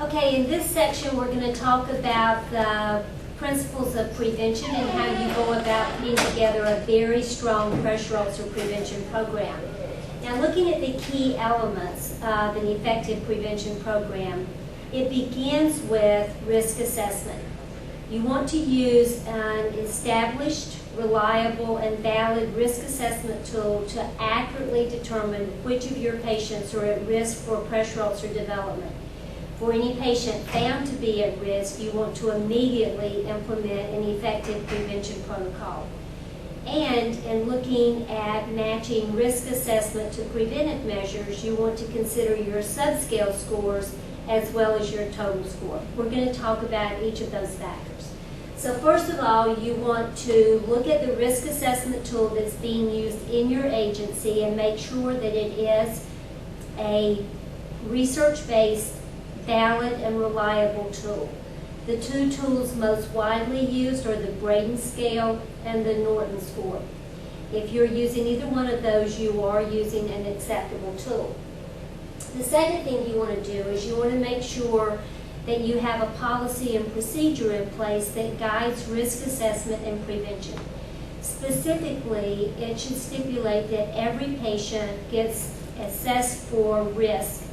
Okay, in this section we're going to talk about the principles of prevention and how you go about putting together a very strong pressure ulcer prevention program. Now, looking at the key elements of an effective prevention program, it begins with risk assessment. You want to use an established, reliable, and valid risk assessment tool to accurately determine which of your patients are at risk for pressure ulcer development. For any patient found to be at risk, you want to immediately implement an effective prevention protocol. And in looking at matching risk assessment to preventive measures, you want to consider your subscale scores as well as your total score. We're going to talk about each of those factors. So first of all, you want to look at the risk assessment tool that's being used in your agency and make sure that it is a research-based, valid, and reliable tool. The two tools most widely used are the Braden scale and the Norton score. If you're using either one of those, you are using an acceptable tool. The second thing you want to do is you want to make sure that you have a policy and procedure in place that guides risk assessment and prevention. Specifically, it should stipulate that every patient gets assessed for risk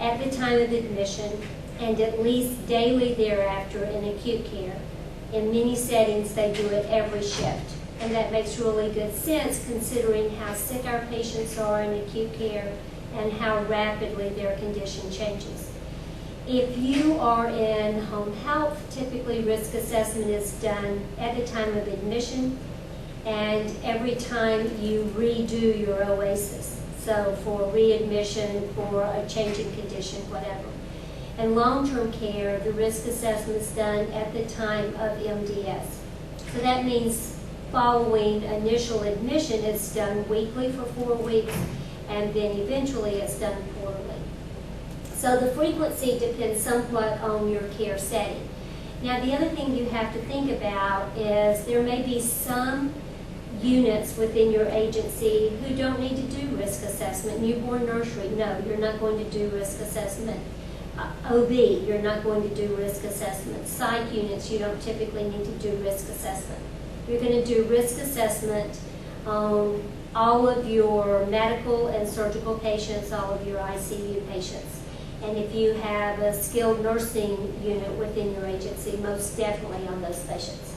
at the time of admission and at least daily thereafter in acute care. In many settings, they do it every shift. And that makes really good sense considering how sick our patients are in acute care and how rapidly their condition changes. If you are in home health, typically risk assessment is done at the time of admission and every time you redo your OASIS. So for readmission, for a change in condition, whatever. In long-term care, the risk assessment is done at the time of MDS. So that means following initial admission, it's done weekly for 4 weeks, and then eventually it's done quarterly. So the frequency depends somewhat on your care setting. Now, the other thing you have to think about is there may be some units within your agency who don't need to do risk assessment. Newborn nursery, no, you're not going to do risk assessment. OB, you're not going to do risk assessment. Psych units, you don't typically need to do risk assessment. You're going to do risk assessment on all of your medical and surgical patients, all of your ICU patients. And if you have a skilled nursing unit within your agency, most definitely on those patients.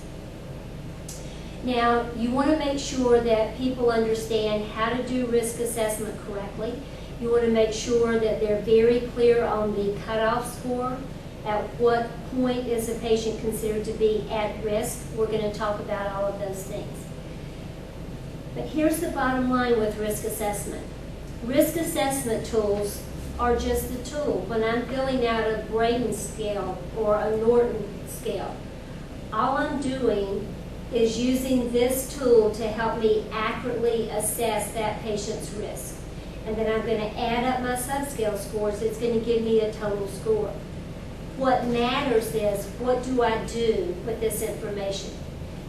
Now, you want to make sure that people understand how to do risk assessment correctly. You want to make sure that they're very clear on the cutoff score. At what point is a patient considered to be at risk? We're going to talk about all of those things. But here's the bottom line with risk assessment. Risk assessment tools are just a tool. When I'm filling out a Braden scale or a Norton scale, all I'm doing is using this tool to help me accurately assess that patient's risk. And then I'm going to add up my subscale scores. It's going to give me a total score. What matters is, what do I do with this information?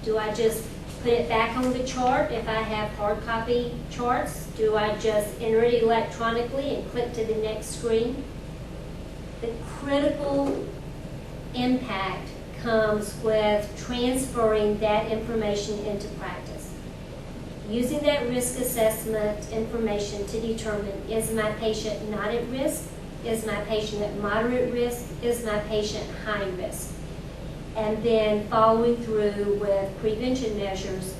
Do I just put it back on the chart if I have hard copy charts? Do I just enter it electronically and click to the next screen? The critical impact comes with transferring that information into practice. Using that risk assessment information to determine, is my patient not at risk? Is my patient at moderate risk? Is my patient high risk? And then following through with prevention measures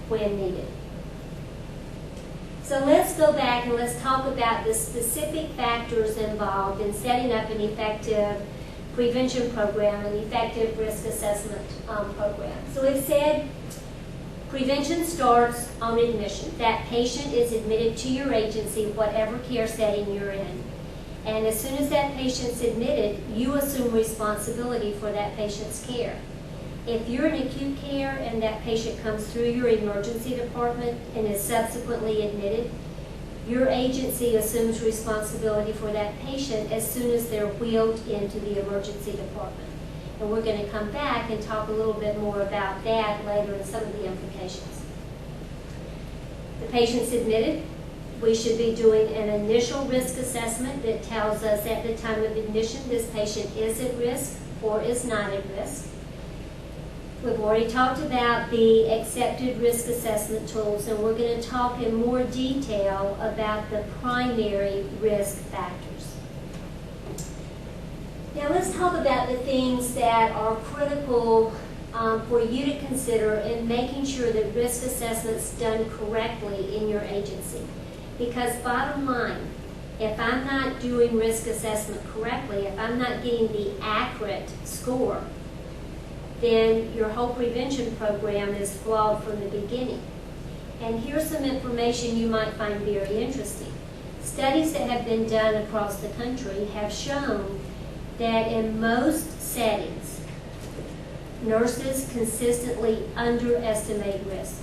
when needed. So let's go back and let's talk about the specific factors involved in setting up an effective prevention program, an effective risk assessment program. So we've said prevention starts on admission. That patient is admitted to your agency, whatever care setting you're in. And as soon as that patient's admitted, you assume responsibility for that patient's care. If you're in acute care and that patient comes through your emergency department and is subsequently admitted, your agency assumes responsibility for that patient as soon as they're wheeled into the emergency department. And we're going to come back and talk a little bit more about that later and some of the implications. The patient's admitted. We should be doing an initial risk assessment that tells us at the time of admission this patient is at risk or is not at risk. We've already talked about the accepted risk assessment tools, and we're going to talk in more detail about the primary risk factors. Now let's talk about the things that are critical for you to consider in making sure that risk assessment's done correctly in your agency. Because bottom line, if I'm not doing risk assessment correctly, if I'm not getting the accurate score, then your whole prevention program is flawed from the beginning. And here's some information you might find very interesting. Studies that have been done across the country have shown that in most settings, nurses consistently underestimate risk.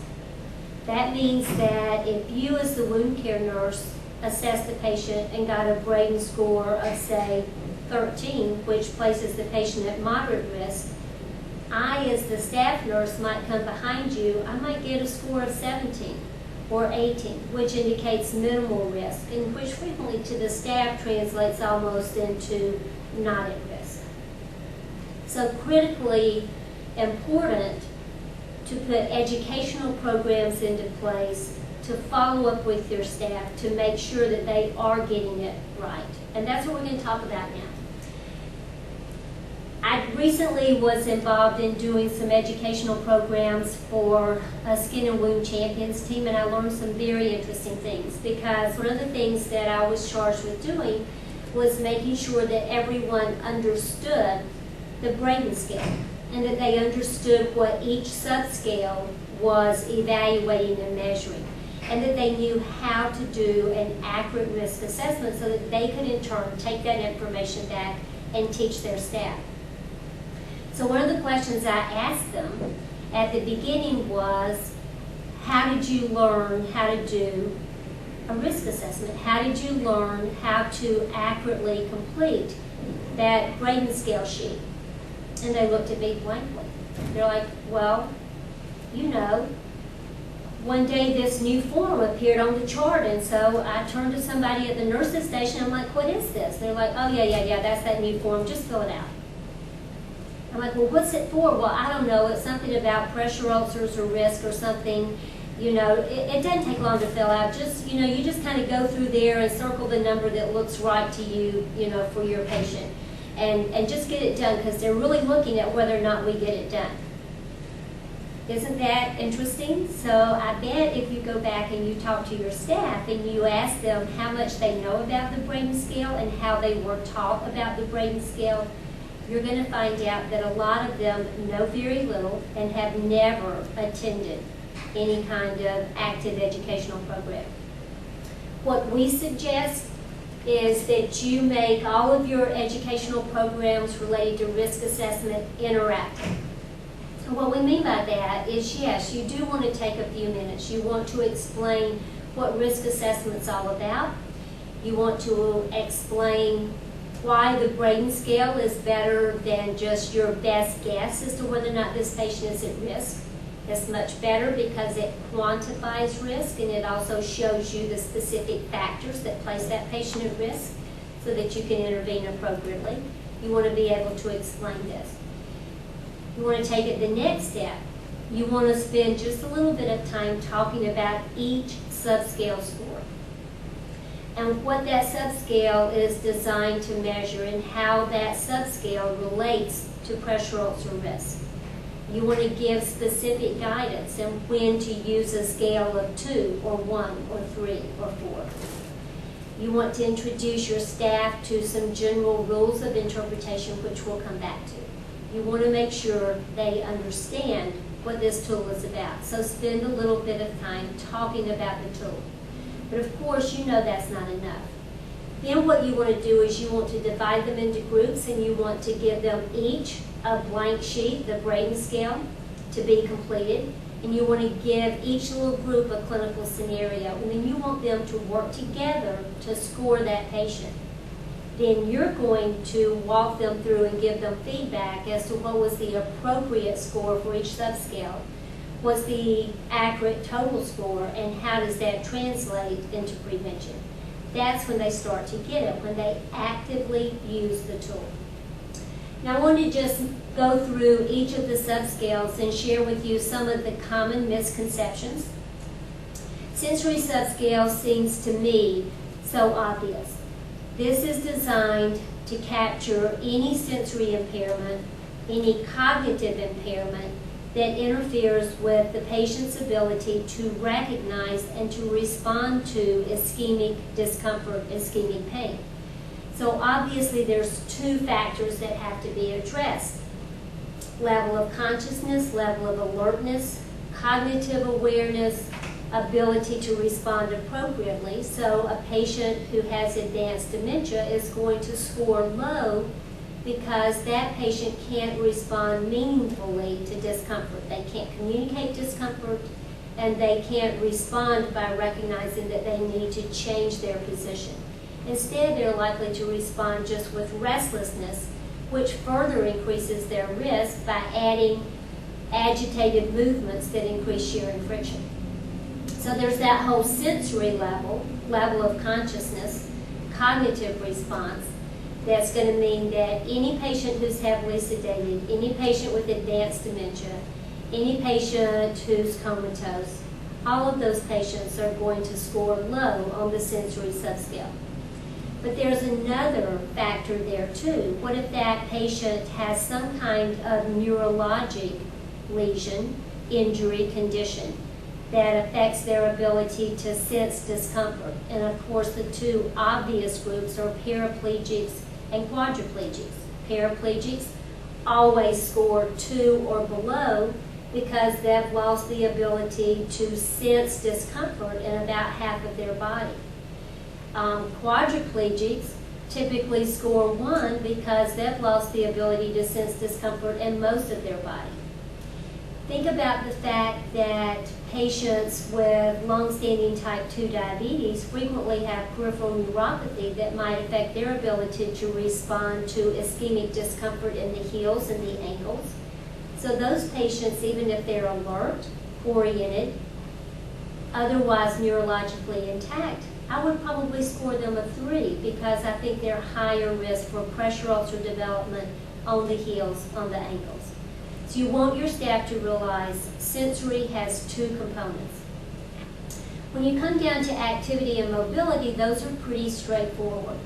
That means that if you as the wound care nurse assess the patient and got a Braden score of, say, 13, which places the patient at moderate risk, I as the staff nurse might come behind you, I might get a score of 17 or 18, which indicates minimal risk, and which frequently to the staff translates almost into not at risk. So critically important to put educational programs into place to follow up with your staff to make sure that they are getting it right. And that's what we're going to talk about now. I recently was involved in doing some educational programs for a Skin and Wound Champions team, and I learned some very interesting things, because one of the things that I was charged with doing was making sure that everyone understood the Braden scale, and that they understood what each subscale was evaluating and measuring, and that they knew how to do an accurate risk assessment so that they could in turn take that information back and teach their staff. So one of the questions I asked them at the beginning was, how did you learn how to do a risk assessment? How did you learn how to accurately complete that Braden scale sheet? And they looked at me blankly. They're like, well, you know, one day this new form appeared on the chart, and so I turned to somebody at the nurse's station. I'm like, what is this? They're like, oh, yeah, that's that new form. Just fill it out. I'm like, well, what's it for? Well, I don't know. It's something about pressure ulcers or risk or something. You know, it doesn't take long to fill out. Just, you know, you just kind of go through there and circle the number that looks right to you, you know, for your patient. And just get it done, because they're really looking at whether or not we get it done. Isn't that interesting? So I bet if you go back and you talk to your staff and you ask them how much they know about the Braden scale and how they were taught about the Braden scale, you're going to find out that a lot of them know very little and have never attended any kind of active educational program. What we suggest is that you make all of your educational programs related to risk assessment interactive. So what we mean by that is, yes, you do want to take a few minutes. You want to explain what risk assessment's all about. You want to explain why the Braden scale is better than just your best guess as to whether or not this patient is at risk. It's much better because it quantifies risk, and it also shows you the specific factors that place that patient at risk so that you can intervene appropriately. You want to be able to explain this. You want to take it the next step. You want to spend just a little bit of time talking about each subscale score and what that subscale is designed to measure and how that subscale relates to pressure ulcer risk. You want to give specific guidance on when to use a scale of 2 or 1 or 3 or 4. You want to introduce your staff to some general rules of interpretation, which we'll come back to. You want to make sure they understand what this tool is about. So spend a little bit of time talking about the tool. But of course, you know that's not enough. Then what you want to do is you want to divide them into groups, and you want to give them each a blank sheet, the Braden scale, to be completed. And you want to give each little group a clinical scenario. And then you want them to work together to score that patient. Then you're going to walk them through and give them feedback as to what was the appropriate score for each subscale, What's the accurate total score, and how does that translate into prevention? That's when they start to get it, when they actively use the tool. Now I want to just go through each of the subscales and share with you some of the common misconceptions. Sensory subscale seems to me so obvious. This is designed to capture any sensory impairment, any cognitive impairment that interferes with the patient's ability to recognize and to respond to ischemic discomfort, ischemic pain. So obviously there's two factors that have to be addressed. Level of consciousness, level of alertness, cognitive awareness, ability to respond appropriately. So a patient who has advanced dementia is going to score low because that patient can't respond meaningfully to discomfort. They can't communicate discomfort, and they can't respond by recognizing that they need to change their position. Instead, they're likely to respond just with restlessness, which further increases their risk by adding agitated movements that increase shear and friction. So there's that whole sensory level of consciousness, cognitive response. That's going to mean that any patient who's heavily sedated, any patient with advanced dementia, any patient who's comatose, all of those patients are going to score low on the sensory subscale. But there's another factor there too. What if that patient has some kind of neurologic lesion, injury, condition that affects their ability to sense discomfort? And of course the two obvious groups are paraplegics and quadriplegics. Paraplegics always score 2 or below because they've lost the ability to sense discomfort in about half of their body. Quadriplegics typically score 1 because they've lost the ability to sense discomfort in most of their body. Think about the fact that patients with long-standing type 2 diabetes frequently have peripheral neuropathy that might affect their ability to respond to ischemic discomfort in the heels and the ankles. So those patients, even if they're alert, oriented, otherwise neurologically intact, I would probably score them a 3 because I think they're higher risk for pressure ulcer development on the heels, on the ankles. So you want your staff to realize sensory has 2 components. When you come down to activity and mobility, those are pretty straightforward.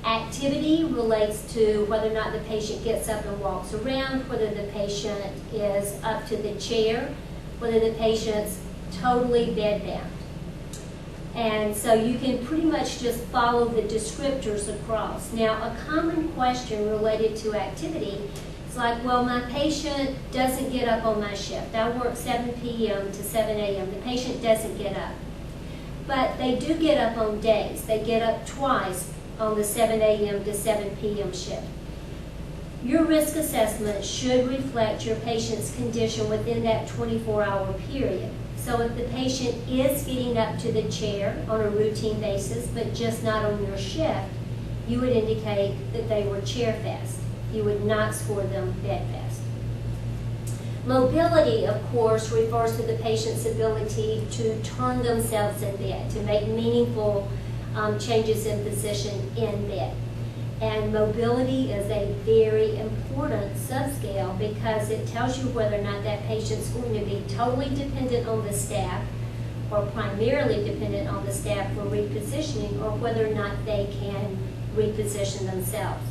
Activity relates to whether or not the patient gets up and walks around, whether the patient is up to the chair, whether the patient's totally bedbound. And so you can pretty much just follow the descriptors across. Now, a common question related to activity is like, well, my patient doesn't get up on my shift. I work 7 p.m. to 7 a.m. The patient doesn't get up. But they do get up on days. They get up twice on the 7 a.m. to 7 p.m. shift. Your risk assessment should reflect your patient's condition within that 24-hour period. So if the patient is getting up to the chair on a routine basis, but just not on your shift, you would indicate that they were chair fast. You would not score them bed fast. Mobility, of course, refers to the patient's ability to turn themselves in bed, to make meaningful changes in position in bed. And mobility is a very important subscale because it tells you whether or not that patient's going to be totally dependent on the staff or primarily dependent on the staff for repositioning, or whether or not they can reposition themselves.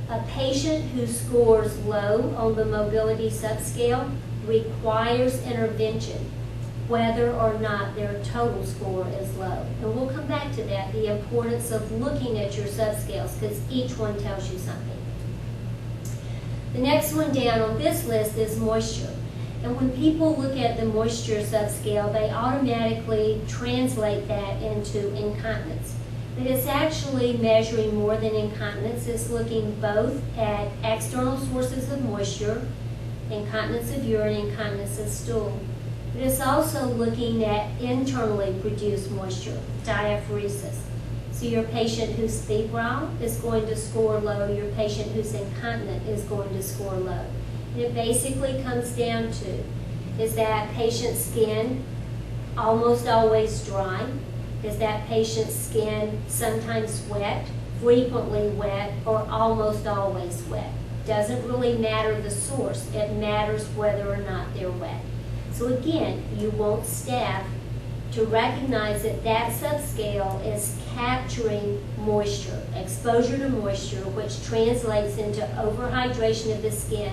A patient who scores low on the mobility subscale requires intervention, whether or not their total score is low. And we'll come back to that, the importance of looking at your subscales, because each one tells you something. The next one down on this list is moisture. And when people look at the moisture subscale, they automatically translate that into incontinence. But it's actually measuring more than incontinence. It's looking both at external sources of moisture, incontinence of urine, incontinence of stool. But it's also looking at internally produced moisture, diaphoresis. So your patient who's febrile is going to score low. Your patient who's incontinent is going to score low. And it basically comes down to, Is that patient's skin almost always dry? Is that patient's skin sometimes wet, frequently wet, or almost always wet? Doesn't really matter the source. It matters whether or not they're wet. So again, you want staff to recognize that that subscale is capturing moisture, exposure to moisture, which translates into overhydration of the skin,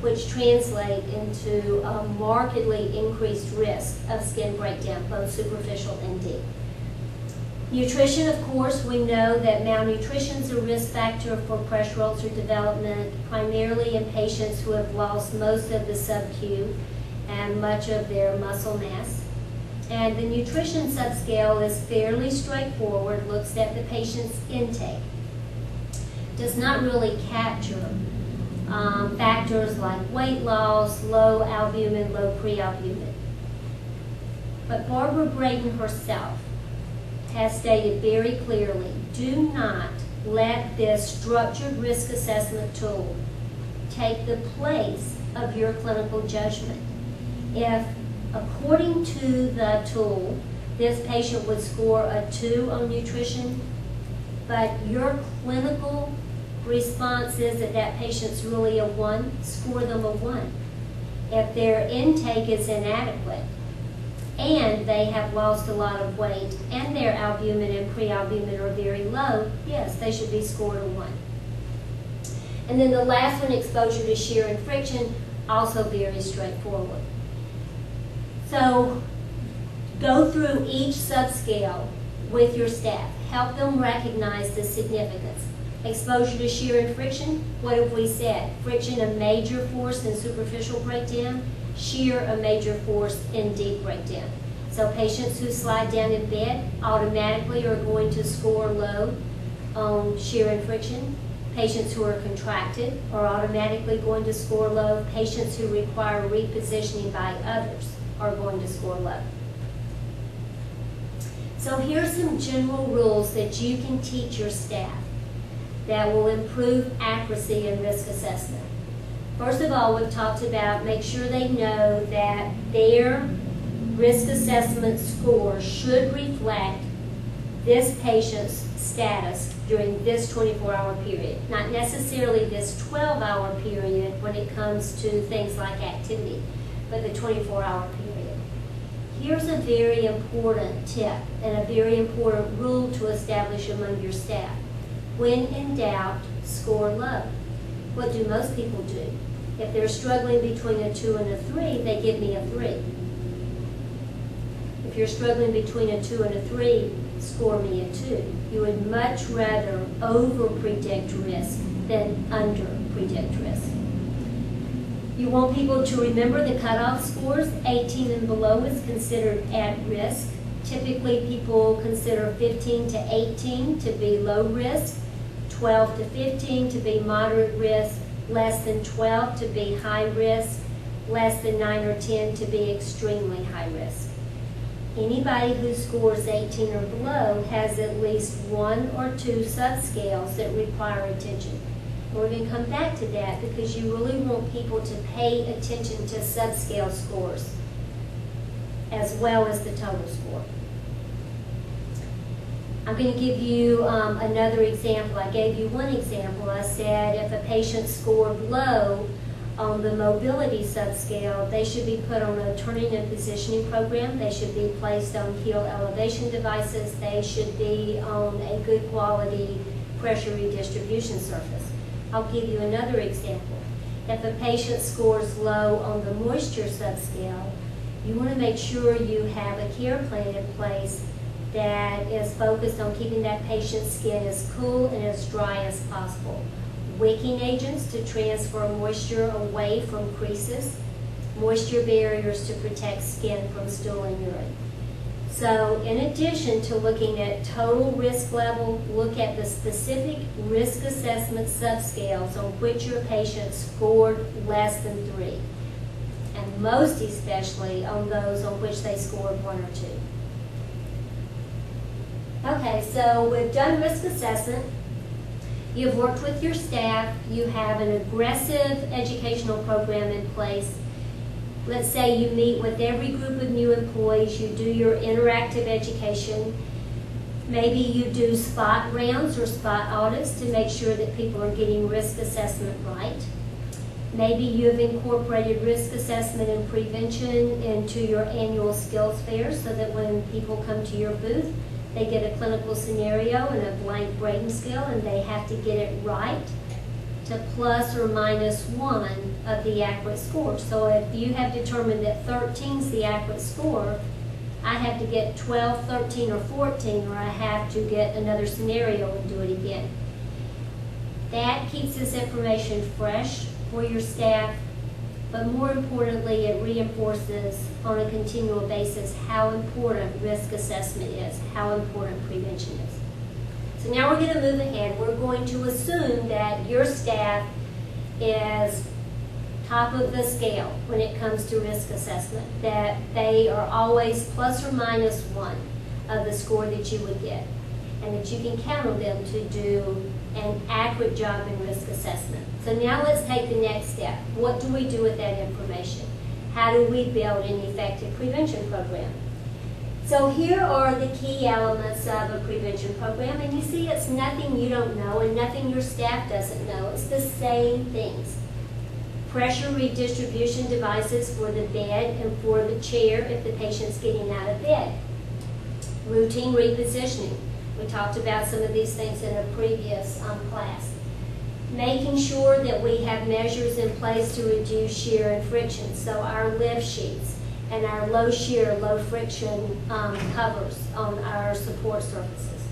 which translate into a markedly increased risk of skin breakdown, both superficial and deep. Nutrition, of course, we know that malnutrition is a risk factor for pressure ulcer development, primarily in patients who have lost most of the sub-Q and much of their muscle mass. And the nutrition subscale is fairly straightforward, looks at the patient's intake. Does not really capture factors like weight loss, low albumin, low prealbumin. But Barbara Braden herself has stated very clearly, do not let this structured risk assessment tool take the place of your clinical judgment. If, according to the tool, this patient would score a 2 on nutrition, but your clinical response is that that patient's really a 1, score them a 1. If their intake is inadequate and they have lost a lot of weight and their albumin and prealbumin are very low, yes, they should be scored a 1. And then the last one, exposure to shear and friction, also very straightforward. So go through each subscale with your staff. Help them recognize the significance. Exposure to shear and friction, what have we said? Friction, a major force in superficial breakdown. Shear, a major force in deep breakdown. So patients who slide down in bed automatically are going to score low on shear and friction. Patients who are contracted are automatically going to score low. Patients who require repositioning by others are going to score low. So here's some general rules that you can teach your staff that will improve accuracy in risk assessment. First of all, we've talked about make sure they know that their risk assessment score should reflect this patient's status during this 24-hour period, not necessarily this 12-hour period when it comes to things like activity, but the 24-hour period. Here's a very important tip and a very important rule to establish among your staff. When in doubt, score low. What do most people do? If they're struggling between a 2 and a 3, they give me a 3. If you're struggling between a 2 and a 3, score me a 2. You would much rather over-predict risk than under-predict risk. You want people to remember the cutoff scores. 18 and below is considered at risk. Typically, people consider 15 to 18 to be low risk, 12 to 15 to be moderate risk, less than 12 to be high risk, less than 9 or 10 to be extremely high risk. Anybody who scores 18 or below has at least 1 or 2 subscales that require attention. We're going to come back to that because you really want people to pay attention to subscale scores as well as the total score. I'm going to give you another example. I gave you one example. I said if a patient scored low on the mobility subscale, they should be put on a turning and positioning program. They should be placed on heel elevation devices. They should be on a good quality pressure redistribution surface. I'll give you another example. If a patient scores low on the moisture subscale, you want to make sure you have a care plan in place that is focused on keeping that patient's skin as cool and as dry as possible. Wicking agents to transfer moisture away from creases, moisture barriers to protect skin from stool and urine. So in addition to looking at total risk level, look at the specific risk assessment subscales on which your patient scored less than 3, and most especially on those on which they scored 1 or 2. Okay, so we've done risk assessment. You've worked with your staff. You have an aggressive educational program in place. Let's say you meet with every group of new employees, you do your interactive education. Maybe you do spot rounds or spot audits to make sure that people are getting risk assessment right. Maybe you have incorporated risk assessment and prevention into your annual skills fairs so that when people come to your booth, they get a clinical scenario and a blank Braden scale, and they have to get it right to plus or minus 1 of the accurate score. So if you have determined that 13 is the accurate score, I have to get 12, 13, or 14, or I have to get another scenario and do it again. That keeps this information fresh for your staff, but more importantly, it reinforces on a continual basis how important risk assessment is, how important prevention is. So now we're going to move ahead. We're going to assume that your staff is top of the scale when it comes to risk assessment, that they are always plus or minus 1 of the score that you would get, and that you can count on them to do an accurate job in risk assessment. So now let's take the next step. What do we do with that information? How do we build an effective prevention program? So here are the key elements of a prevention program, and you see it's nothing you don't know and nothing your staff doesn't know. It's the same things. Pressure redistribution devices for the bed and for the chair if the patient's getting out of bed. Routine repositioning. We talked about some of these things in a previous class. Making sure that we have measures in place to reduce shear and friction. So our lift sheets and our low shear, low friction covers on our support surfaces.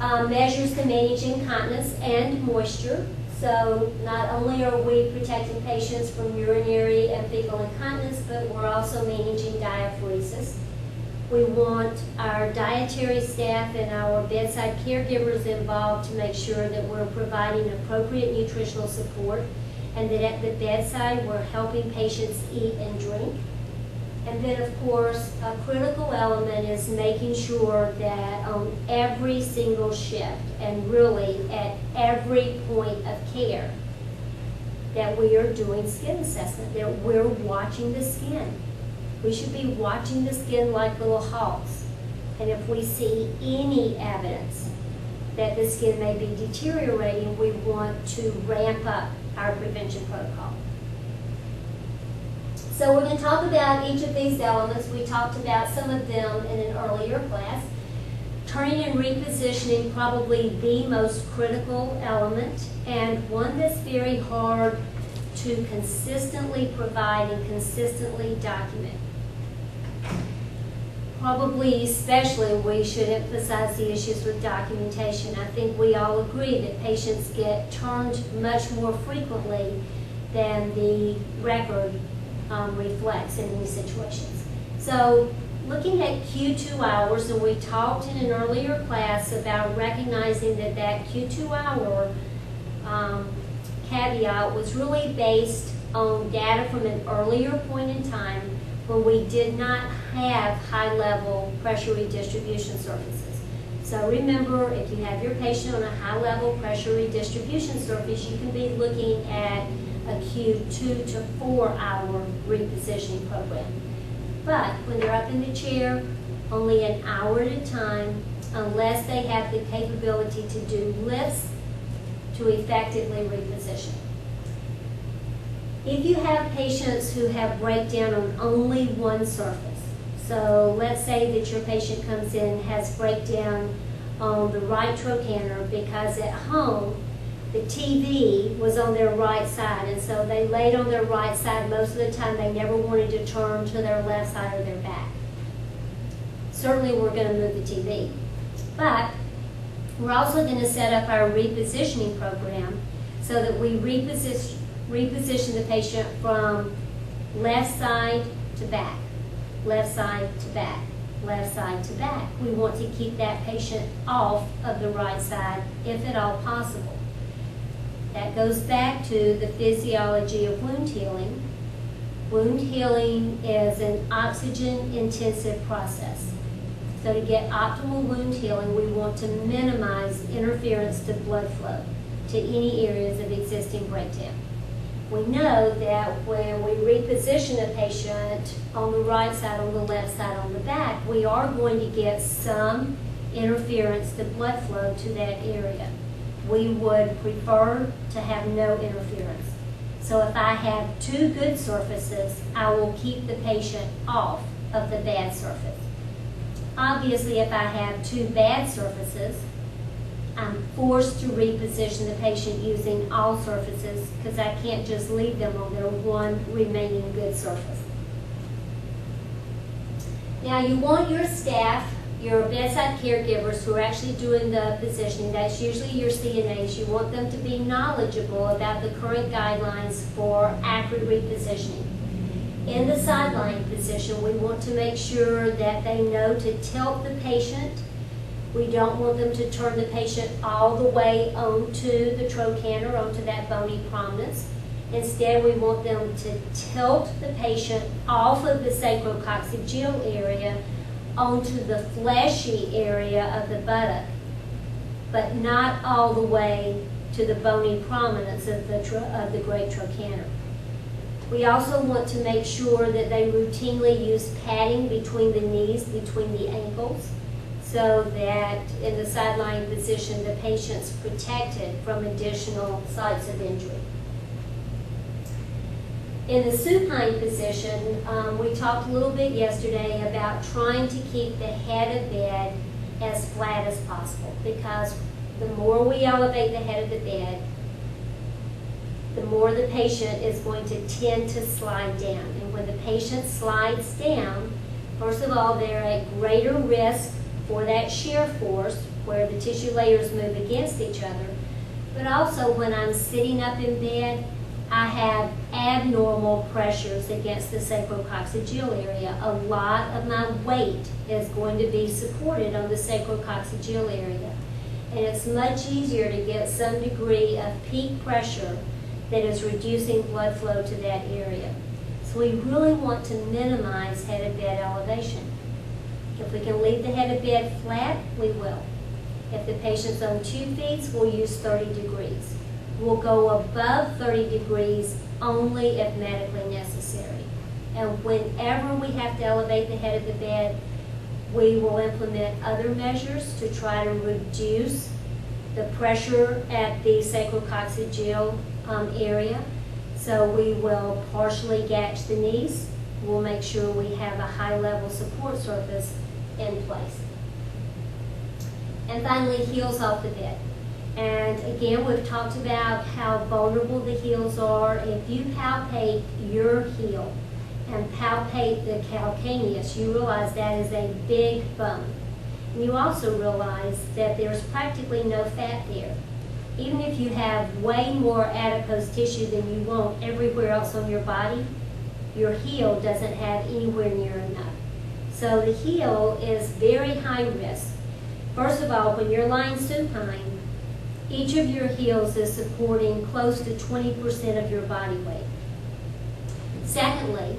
Measures to manage incontinence and moisture. So not only are we protecting patients from urinary and fecal incontinence, but we're also managing diaphoresis. We want our dietary staff and our bedside caregivers involved to make sure that we're providing appropriate nutritional support, and that at the bedside we're helping patients eat and drink. And then, of course, a critical element is making sure that on every single shift, and really at every point of care, that we are doing skin assessment, that we're watching the skin. We should be watching the skin like little hawks. And if we see any evidence that the skin may be deteriorating, we want to ramp up our prevention protocol. So we're going to talk about each of these elements. We talked about some of them in an earlier class. Turning and repositioning, probably the most critical element, and one that's very hard to consistently provide and consistently document. Probably especially we should emphasize the issues with documentation. I think we all agree that patients get turned much more frequently than the record reflects in these situations. So looking at Q2 hours, and we talked in an earlier class about recognizing that that Q2 hour caveat was really based on data from an earlier point in time when we did not have high-level pressure redistribution surfaces. So remember, if you have your patient on a high-level pressure redistribution surface, you can be looking at a Q2 to 4 hour repositioning program. But when they're up in the chair, only an hour at a time, unless they have the capability to do lifts to effectively reposition. If you have patients who have breakdown on only one surface, so let's say that your patient comes in and has breakdown on the right trochanter because at home the TV was on their right side, and so they laid on their right side most of the time. They never wanted to turn to their left side or their back. Certainly we're going to move the TV. But we're also going to set up our repositioning program so that we reposition the patient from left side to back, left side to back, left side to back. We want to keep that patient off of the right side if at all possible. That goes back to the physiology of wound healing. Wound healing is an oxygen-intensive process. So to get optimal wound healing, we want to minimize interference to blood flow to any areas of existing breakdown. We know that when we reposition a patient on the right side, on the left side, on the back, we are going to get some interference to blood flow to that area. We would prefer to have no interference. So if I have two good surfaces, I will keep the patient off of the bad surface. Obviously, if I have two bad surfaces, I'm forced to reposition the patient using all surfaces because I can't just leave them on their one remaining good surface. Now you want your staff, your bedside caregivers who are actually doing the positioning, that's usually your CNAs, you want them to be knowledgeable about the current guidelines for accurate repositioning. In the sideline position, we want to make sure that they know to tilt the patient. We don't want them to turn the patient all the way onto the trochanter, onto that bony prominence. Instead, we want them to tilt the patient off of the sacrococcygeal area onto the fleshy area of the buttock, but not all the way to the bony prominence of the great trochanter. We also want to make sure that they routinely use padding between the knees, between the ankles, so that in the sideline position the patient's protected from additional sites of injury. In the supine position, we talked a little bit yesterday about trying to keep the head of bed as flat as possible, because the more we elevate the head of the bed, the more the patient is going to tend to slide down. And when the patient slides down, first of all, they're at greater risk for that shear force where the tissue layers move against each other. But also when I'm sitting up in bed, I have abnormal pressures against the sacrococcygeal area. A lot of my weight is going to be supported on the sacrococcygeal area. And it's much easier to get some degree of peak pressure that is reducing blood flow to that area. So we really want to minimize head of bed elevation. If we can leave the head of bed flat, we will. If the patient's on 2 feet, we'll use 30 degrees. We'll go above 30 degrees only if medically necessary. And whenever we have to elevate the head of the bed, we will implement other measures to try to reduce the pressure at the sacrococcygeal area. So we will partially gauge the knees. We'll make sure we have a high level support surface in place. And finally, heels off the bed. And again, we've talked about how vulnerable the heels are. If you palpate your heel and palpate the calcaneus, you realize that is a big bone. And you also realize that there's practically no fat there. Even if you have way more adipose tissue than you want everywhere else on your body, your heel doesn't have anywhere near enough. So the heel is very high risk. First of all, when you're lying supine, each of your heels is supporting close to 20% of your body weight. Secondly,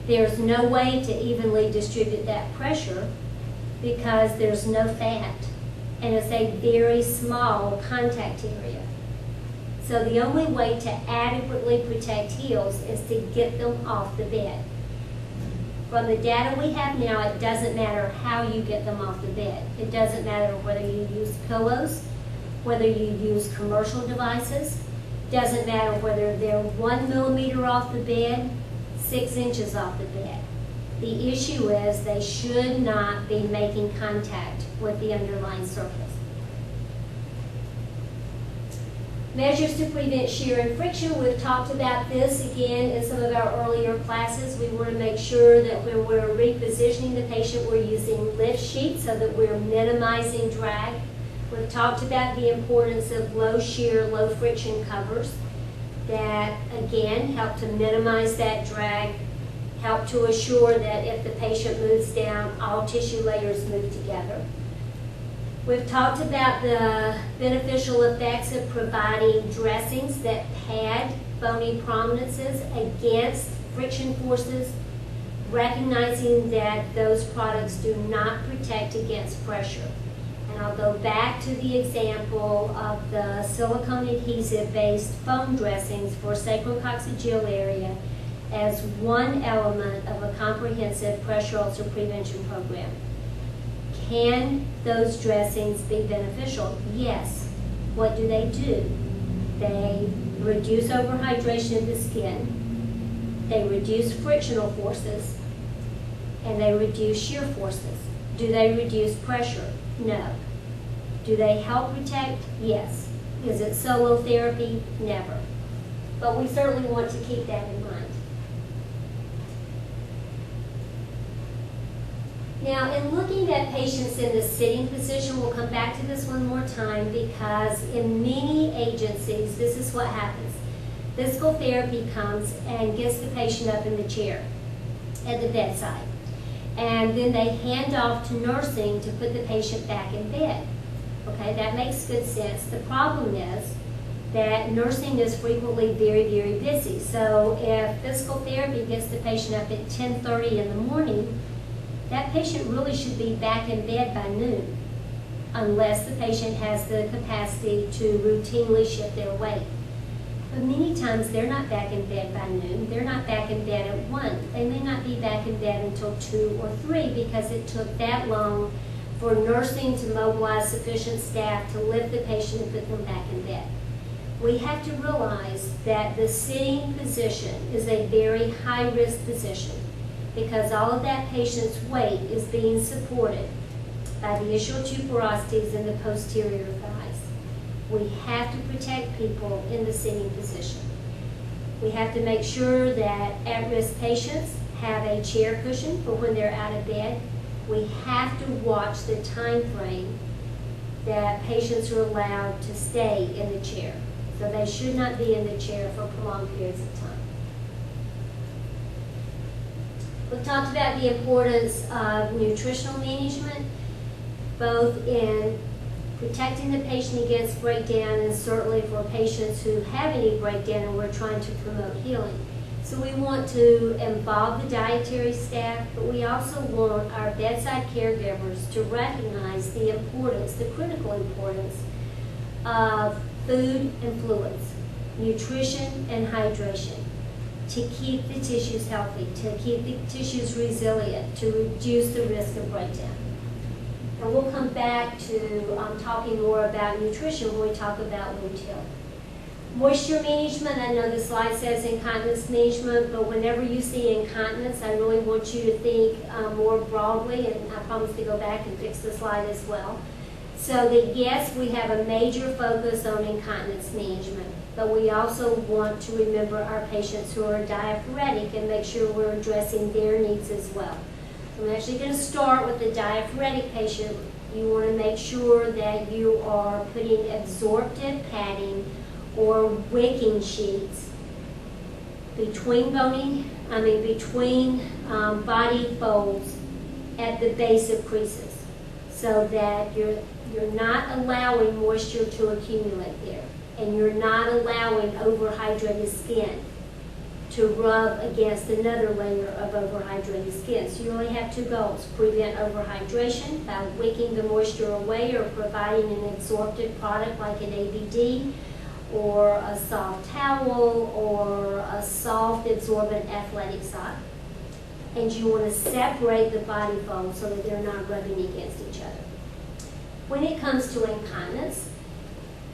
there's no way to evenly distribute that pressure because there's no fat, and it's a very small contact area. So the only way to adequately protect heels is to get them off the bed. From the data we have now, it doesn't matter how you get them off the bed. It doesn't matter whether you use pillows, whether you use commercial devices. Doesn't matter whether they're 1 millimeter off the bed, 6 inches off the bed. The issue is they should not be making contact with the underlying surface. Measures to prevent shear and friction. We've talked about this again in some of our earlier classes. We want to make sure that when we're repositioning the patient, we're using lift sheets so that we're minimizing drag. We've talked about the importance of low shear, low friction covers that, again, help to minimize that drag, help to assure that if the patient moves down, all tissue layers move together. We've talked about the beneficial effects of providing dressings that pad bony prominences against friction forces, recognizing that those products do not protect against pressure. And I'll go back to the example of the silicone adhesive-based foam dressings for sacrococcygeal area as one element of a comprehensive pressure ulcer prevention program. Can those dressings be beneficial? Yes. What do? They reduce overhydration of the skin, they reduce frictional forces, and they reduce shear forces. Do they reduce pressure? No. Do they help protect? Yes. Is it solo therapy? Never. But we certainly want to keep that in mind. Now, in looking at patients in the sitting position, we'll come back to this one more time because in many agencies, this is what happens. Physical therapy comes and gets the patient up in the chair at the bedside. And then they hand off to nursing to put the patient back in bed. Okay, that makes good sense. The problem is that nursing is frequently very, very busy. So if physical therapy gets the patient up at 10:30 in the morning, that patient really should be back in bed by noon, unless the patient has the capacity to routinely shift their weight. But many times they're not back in bed by noon. They're not back in bed at 1. They may not be back in bed until 2 or 3 because it took that long for nursing to mobilize sufficient staff to lift the patient and put them back in bed. We have to realize that the sitting position is a very high-risk position because all of that patient's weight is being supported by the ischial tuberosities in the posterior thighs. We have to protect people in the sitting position. We have to make sure that at-risk patients have a chair cushion for when they're out of bed. We have to watch the time frame that patients are allowed to stay in the chair. So they should not be in the chair for prolonged periods of time. We've talked about the importance of nutritional management, both in protecting the patient against breakdown and certainly for patients who have any breakdown and we're trying to promote healing. So we want to involve the dietary staff, but we also want our bedside caregivers to recognize the importance, the critical importance of food and fluids, nutrition and hydration, to keep the tissues healthy, to keep the tissues resilient, to reduce the risk of breakdown. And we'll come back to talking more about nutrition when we talk about wound healing. Moisture management, I know the slide says incontinence management, but whenever you see incontinence, I really want you to think more broadly, and I promise to go back and fix the slide as well. So that yes, we have a major focus on incontinence management, but we also want to remember our patients who are diaphoretic and make sure we're addressing their needs as well. I'm actually going to start with the diaphoretic patient. You want to make sure that you are putting absorptive padding or wicking sheets between body folds at the base of creases, so that you're not allowing moisture to accumulate there, and you're not allowing overhydrated skin to rub against another layer of overhydrated skin. So you only have two goals: prevent overhydration by wicking the moisture away or providing an absorptive product like an ABD, or a soft towel, or a soft absorbent athletic sock. And you want to separate the body folds so that they're not rubbing against each other. When it comes to incontinence,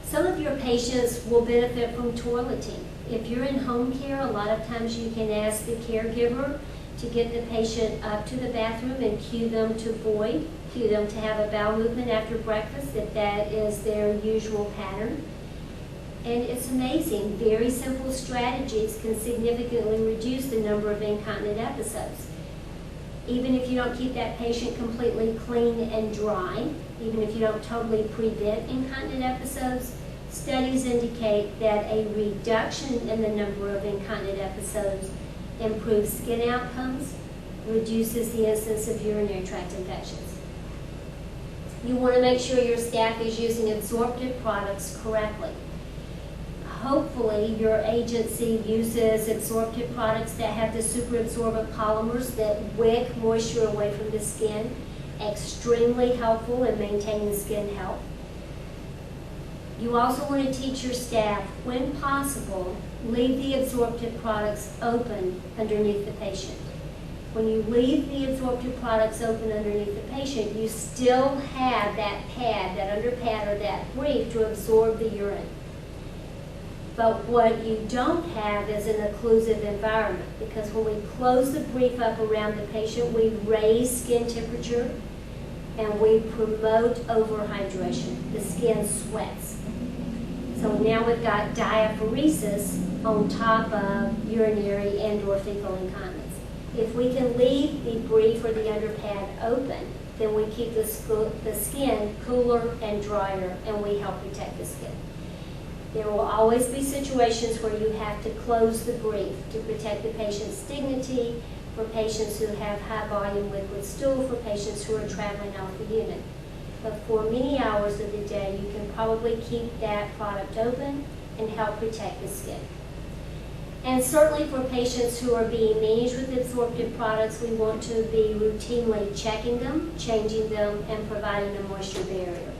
some of your patients will benefit from toileting. If you're in home care, a lot of times you can ask the caregiver to get the patient up to the bathroom and cue them to void, cue them to have a bowel movement after breakfast if that is their usual pattern. And it's amazing, very simple strategies can significantly reduce the number of incontinent episodes. Even if you don't keep that patient completely clean and dry, even if you don't totally prevent incontinent episodes, studies indicate that a reduction in the number of incontinent episodes improves skin outcomes, reduces the incidence of urinary tract infections. You want to make sure your staff is using absorptive products correctly. Hopefully your agency uses absorptive products that have the superabsorbent polymers that wick moisture away from the skin. extremely helpful in maintaining skin health. You also want to teach your staff, when possible, leave the absorptive products open underneath the patient. When you leave the absorptive products open underneath the patient, you still have that pad, that under pad or that brief to absorb the urine. But what you don't have is an occlusive environment, because when we close the brief up around the patient, we raise skin temperature and we promote overhydration. The skin sweats. So now we've got diaphoresis on top of urinary and/or fecal incontinence. If we can leave the brief or the underpad open, then we keep the skin cooler and drier, and we help protect the skin. There will always be situations where you have to close the brief to protect the patient's dignity, for patients who have high volume liquid stool, for patients who are traveling off the unit. But for many hours of the day, you can probably keep that product open and help protect the skin. And certainly for patients who are being managed with absorptive products, we want to be routinely checking them, changing them, and providing a moisture barrier.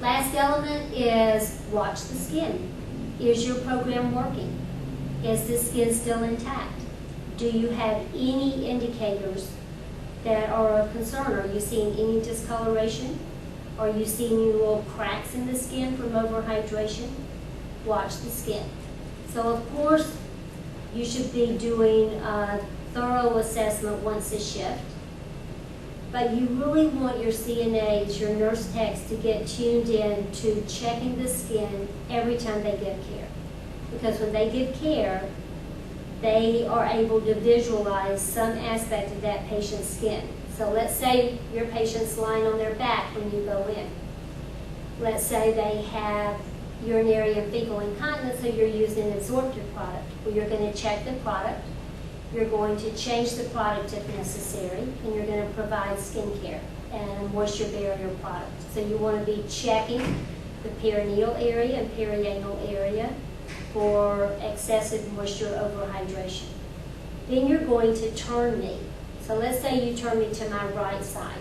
Last element is watch the skin. Is your program working? Is the skin still intact? Do you have any indicators that are of concern? Are you seeing any discoloration? Are you seeing any little cracks in the skin from overhydration? Watch the skin. So of course, you should be doing a thorough assessment once a shift, but you really want your CNAs, your nurse techs, to get tuned in to checking the skin every time they give care. Because when they give care, they are able to visualize some aspect of that patient's skin. So let's say your patient's lying on their back when you go in. Let's say they have urinary and fecal incontinence, so you're using an absorptive product. Well, you're going to check the product, you're going to change the product if necessary, and you're going to provide skincare and a moisture barrier product. So you want to be checking the perineal area and perianal area for excessive moisture overhydration. Then you're going to turn me. So let's say you turn me to my right side.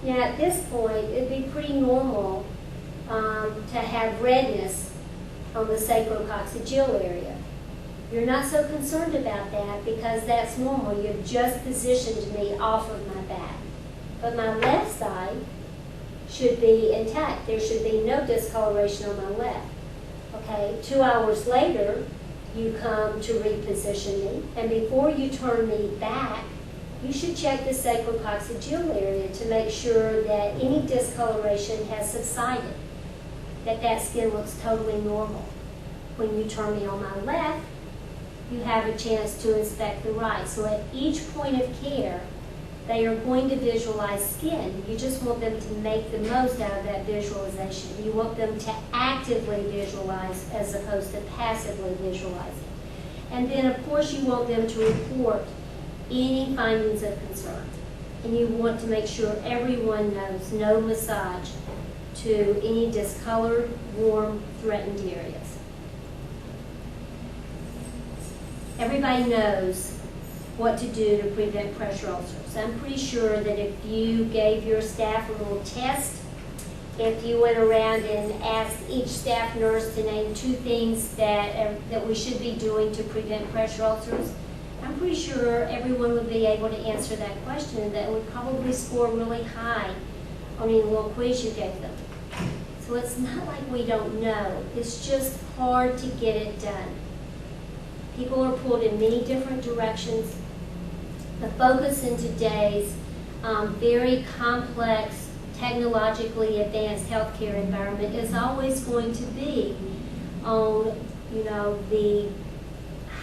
Now at this point, it'd be pretty normal to have redness on the sacrococcygeal area. You're not so concerned about that because that's normal. You've just positioned me off of my back. But my left side should be intact. There should be no discoloration on my left. Okay, 2 hours later, you come to reposition me, and before you turn me back, you should check the sacrococcygeal area to make sure that any discoloration has subsided, that skin looks totally normal. When you turn me on my left, you have a chance to inspect the right. So at each point of care, they are going to visualize skin. You just want them to make the most out of that visualization. You want them to actively visualize as opposed to passively visualizing. And then, of course, you want them to report any findings of concern. And you want to make sure everyone knows no massage to any discolored, warm, threatened areas. Everybody knows what to do to prevent pressure ulcers. I'm pretty sure that if you gave your staff a little test, if you went around and asked each staff nurse to name 2 things that we should be doing to prevent pressure ulcers, I'm pretty sure everyone would be able to answer that question, and that would probably score really high on any little quiz you gave them. So it's not like we don't know. It's just hard to get it done. People are pulled in many different directions. The focus in today's very complex, technologically advanced healthcare environment is always going to be on, the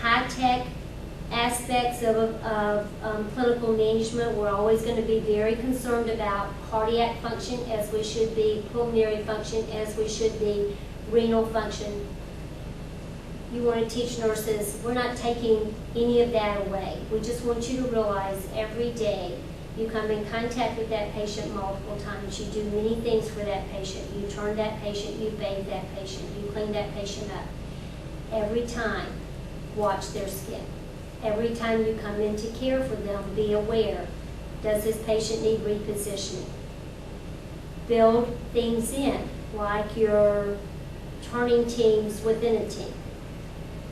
high-tech aspects of clinical management. We're always going to be very concerned about cardiac function, as we should be, pulmonary function, as we should be, renal function. You want to teach nurses, we're not taking any of that away. We just want you to realize every day you come in contact with that patient multiple times. You do many things for that patient. You turn that patient, you bathe that patient, you clean that patient up. Every time, watch their skin. Every time you come in to care for them, be aware Does this patient need repositioning? Build things in, like your turning teams within a team.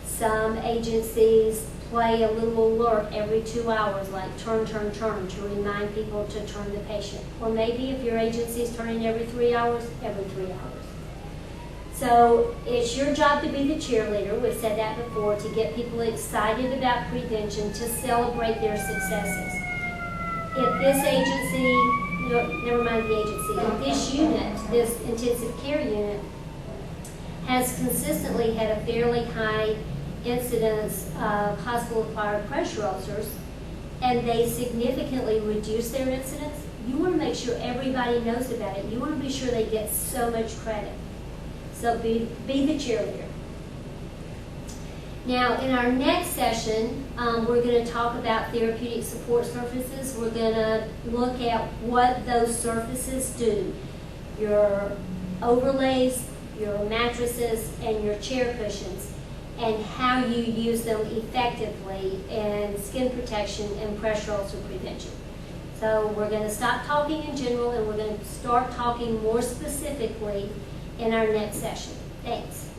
Some agencies play a little alert every 2 hours, like turn, turn, turn, to remind people to turn the patient. Or maybe if your agency is turning every 3 hours, every 3 hours. So it's your job to be the cheerleader, we've said that before, to get people excited about prevention, to celebrate their successes. If this agency, never mind the agency, if this unit, this intensive care unit, has consistently had a fairly high incidence of hospital-acquired pressure ulcers, and they significantly reduce their incidence, you want to make sure everybody knows about it. You want to be sure they get so much credit. So be the cheerleader. Now, in our next session, we're going to talk about therapeutic support surfaces. We're going to look at what those surfaces do. Your overlays, your mattresses, and your chair cushions, and how you use them effectively in skin protection and pressure ulcer prevention. So we're going to stop talking in general, and we're going to start talking more specifically in our next session. Thanks.